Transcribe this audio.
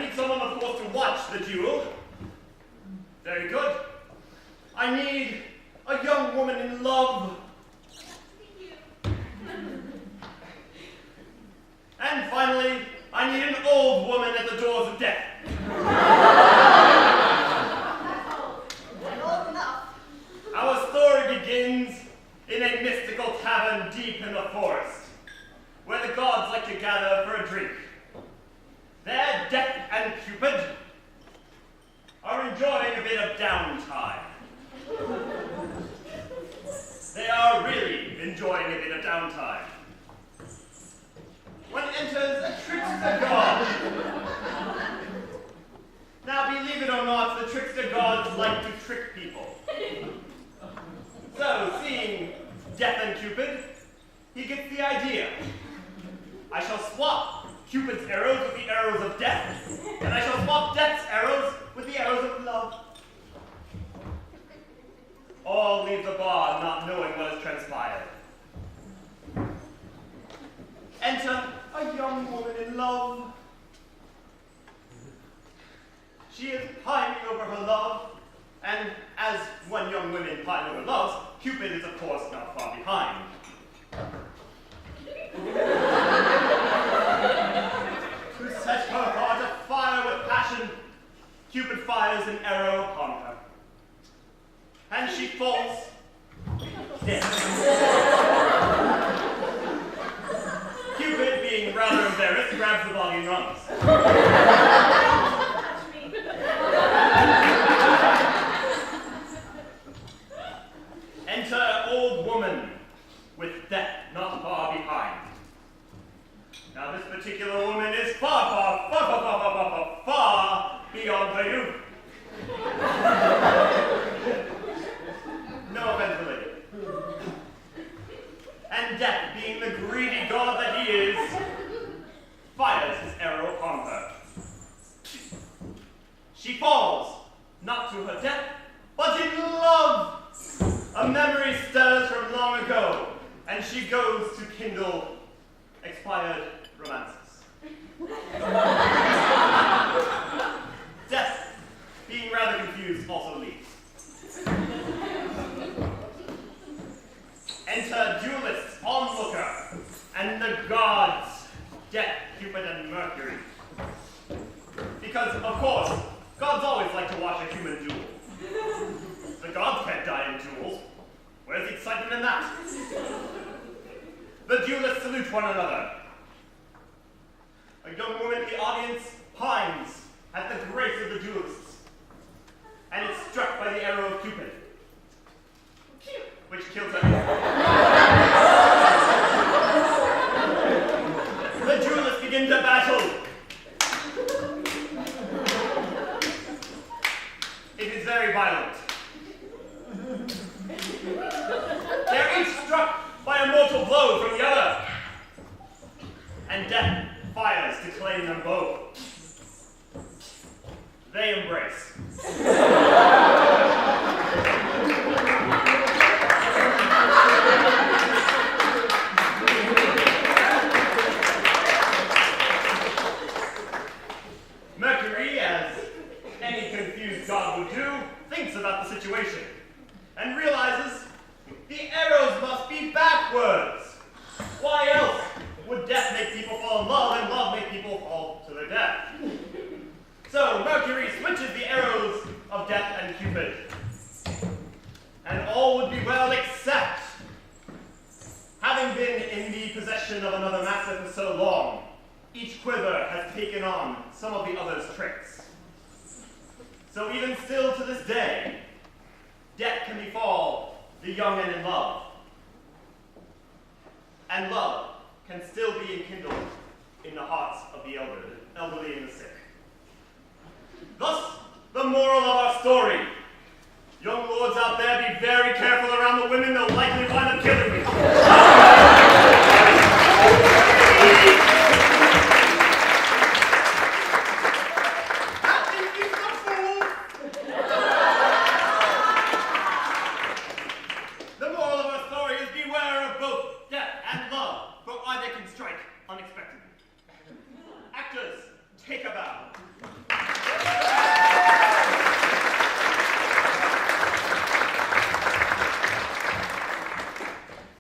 need someone, of course, to watch the duel. Very good. I need a young woman in love. And finally, I need an old woman at the doors of death. Old enough. Our story begins in a mystical tavern deep in the forest, where the gods like to gather for a drink. There, Death and Cupid are enjoying a bit of downtime. They are really enjoying a bit of downtime. When enters a trickster god. Now, believe it or not, the trickster gods like to trick people. So, seeing Death and Cupid, he gets the idea. I shall swap Cupid's arrows with the arrows of death, and I shall swap Death's arrows with the arrows of love. All leave the bar not knowing what has transpired. Enter a young woman in love. She is pining over her love, and as when young women pine over loves, Cupid is of course not far behind. To set her heart afire with passion, Cupid fires an arrow upon her, and she falls dead. Cupid, being rather embarrassed, grabs the body and runs. Enter old woman with Death not far behind. Now this particular woman is far beyond her youth. No offense related. And Death, being the greedy god that he is, fires his arrow upon her. She falls, not to her death, but in love. A memory stirs from long ago, and she goes to kindle expired romances. Death, being rather confused, also leaves. Enter duelists, onlooker, and the gods, Death, Cupid, and Mercury. Because, of course, gods always like to watch a human duel. The gods can't die in duels. Where's the excitement in that? The duelists salute one another. A young woman in the audience pines at the grace of the duelists, and is struck by the arrow of Cupid, which kills her. The duelists begin to battle. It is very violent. They're each struck by a mortal blow from the other, and Death fires to claim them both. They embrace. Mercury, as any confused god would do, thinks about the situation and realizes the arrows must be backwards. Why else would death make people fall in love and love make people fall to their death? So Mercury switches the arrows of Death and Cupid, and all would be well except, having been in the possession of another master for so long, each quiver has taken on some of the other's tricks. So even still to this day, death can befall the young and in love, and love can still be enkindled in the hearts of the elderly and the sick. Thus, the moral of our story. Young lords out there, be very careful around the women, they'll likely wind up killing you. The moral of our story is beware of both death and love, for either can strike unexpectedly. Actors, take a bow.